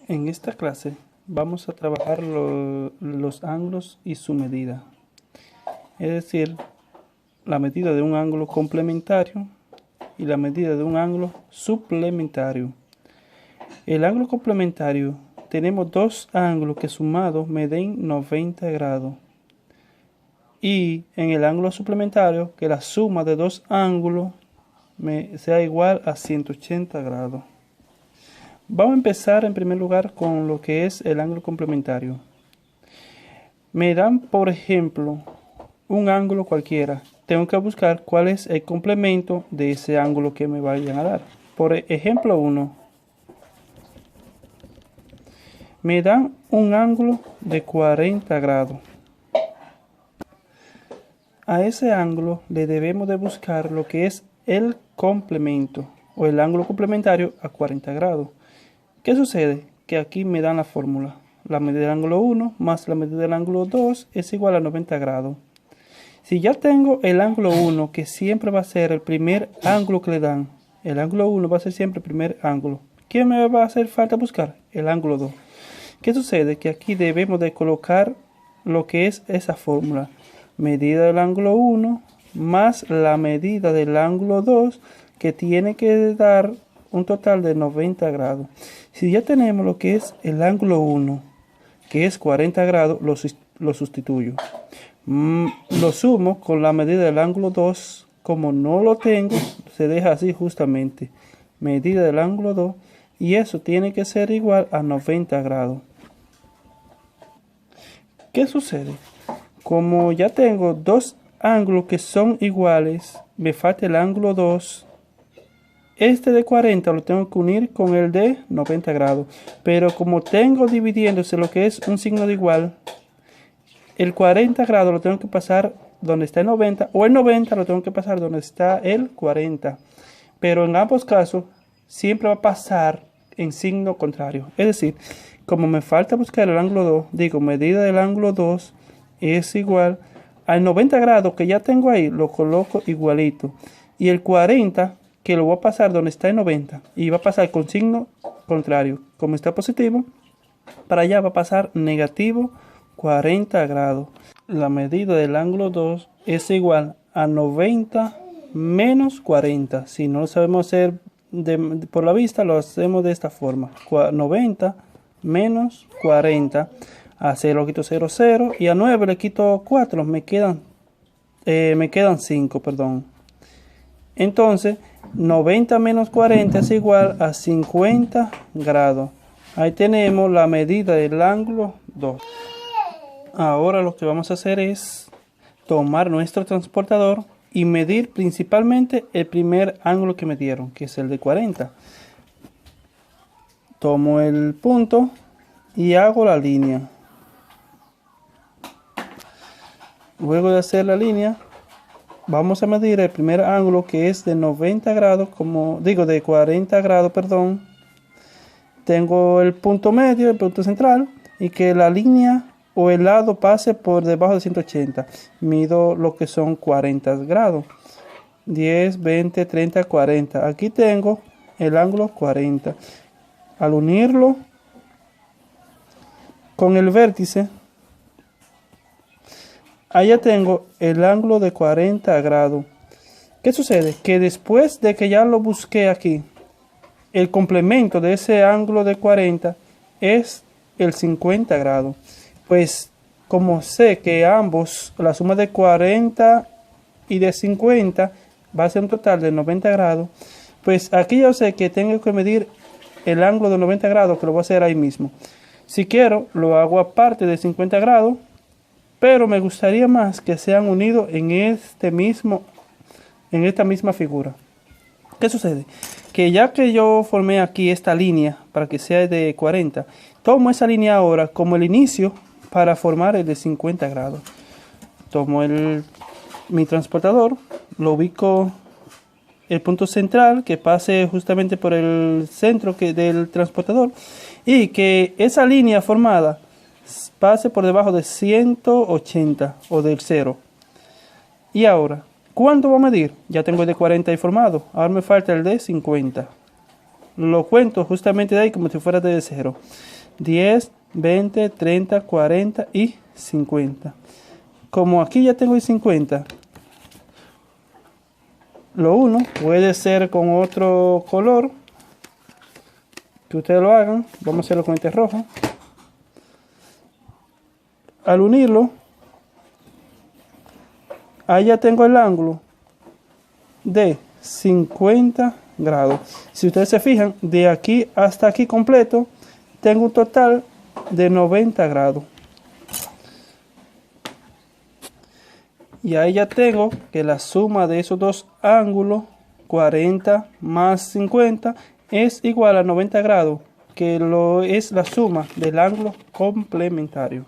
En esta clase vamos a trabajar los ángulos y su medida, es decir, la medida de un ángulo complementario y la medida de un ángulo suplementario. El ángulo complementario, tenemos dos ángulos que sumados me den 90 grados. Y en el ángulo suplementario, que la suma de dos ángulos sea igual a 180 grados. Vamos a empezar en primer lugar con lo que es el ángulo complementario. Me dan, por ejemplo, un ángulo cualquiera. Tengo que buscar cuál es el complemento de ese ángulo que me vayan a dar. Por ejemplo 1. Me dan un ángulo de 40 grados. A ese ángulo le debemos de buscar lo que es el complemento o el ángulo complementario a 40 grados. ¿Qué sucede? Que aquí me dan la fórmula. La medida del ángulo 1 más la medida del ángulo 2 es igual a 90 grados. Si ya tengo el ángulo 1, que siempre va a ser el primer ángulo que le dan, el ángulo 1 va a ser siempre el primer ángulo. ¿Qué me va a hacer falta buscar? El ángulo 2. ¿Qué sucede? Que aquí debemos de colocar lo que es esa fórmula. Medida del ángulo 1 más la medida del ángulo 2, que tiene que dar un total de 90 grados. Si ya tenemos lo que es el ángulo 1, que es 40 grados, lo sustituyo. Lo sumo con la medida del ángulo 2. Como no lo tengo, se deja así justamente. Medida del ángulo 2. Y eso tiene que ser igual a 90 grados. ¿Qué sucede? Como ya tengo dos ángulos que son iguales, me falta el ángulo 2. Este de 40 lo tengo que unir con el de 90 grados. Pero como tengo dividiéndose lo que es un signo de igual, el 40 grados lo tengo que pasar donde está el 90, o el 90 lo tengo que pasar donde está el 40. Pero en ambos casos siempre va a pasar en signo contrario. Es decir, como me falta buscar el ángulo 2, digo medida del ángulo 2 es igual al 90 grados que ya tengo ahí, lo coloco igualito. Y el 40, que lo voy a pasar donde está el 90, y va a pasar con signo contrario. Como está positivo, para allá va a pasar negativo 40 grados. La medida del ángulo 2 es igual a 90 menos 40. Si no lo sabemos hacer por la vista, lo hacemos de esta forma. 90 menos 40. A 0 quito 0, 0. Y a 9 le quito 4. Me quedan 5, perdón. Entonces, 90 menos 40 es igual a 50 grados. Ahí tenemos la medida del ángulo 2. Ahora lo que vamos a hacer es tomar nuestro transportador y medir principalmente el primer ángulo que me dieron, que es el de 40. Tomo el punto y hago la línea. Luego de hacer la línea, vamos a medir el primer ángulo, que es de 90 grados, de 40 grados, perdón. Tengo el punto medio, el punto central, y que la línea o el lado pase por debajo de 180. Mido lo que son 40 grados. 10, 20, 30, 40. Aquí tengo el ángulo 40. Al unirlo con el vértice, allá tengo el ángulo de 40 grados. ¿Qué sucede? Que después de que ya lo busqué aquí, el complemento de ese ángulo de 40 es el 50 grados. Pues como sé que ambos, la suma de 40 y de 50 va a ser un total de 90 grados, pues aquí yo sé que tengo que medir el ángulo de 90 grados, que lo voy a hacer ahí mismo. Si quiero, lo hago aparte de 50 grados, pero me gustaría más que sean unidos en esta misma figura. ¿Qué sucede? Que ya que yo formé aquí esta línea para que sea de 40, tomo esa línea ahora como el inicio para formar el de 50 grados. Tomo mi transportador, lo ubico el punto central, que pase justamente por el centro del transportador, y que esa línea formada pase por debajo de 180 o del 0. Y ahora, ¿cuánto voy a medir? Ya tengo el de 40 ahí formado. Ahora me falta el de 50. lo cuento justamente de ahí como si fuera de 0. 10, 20, 30, 40 y 50. Como aquí ya tengo el 50, lo uno puede ser con otro color que ustedes lo hagan. Vamos a hacerlo con este rojo. Al unirlo, ahí ya tengo el ángulo de 50 grados. Si ustedes se fijan, de aquí hasta aquí completo, tengo un total de 90 grados. Y ahí ya tengo que la suma de esos dos ángulos, 40 más 50, es igual a 90 grados, que es la suma del ángulo complementario.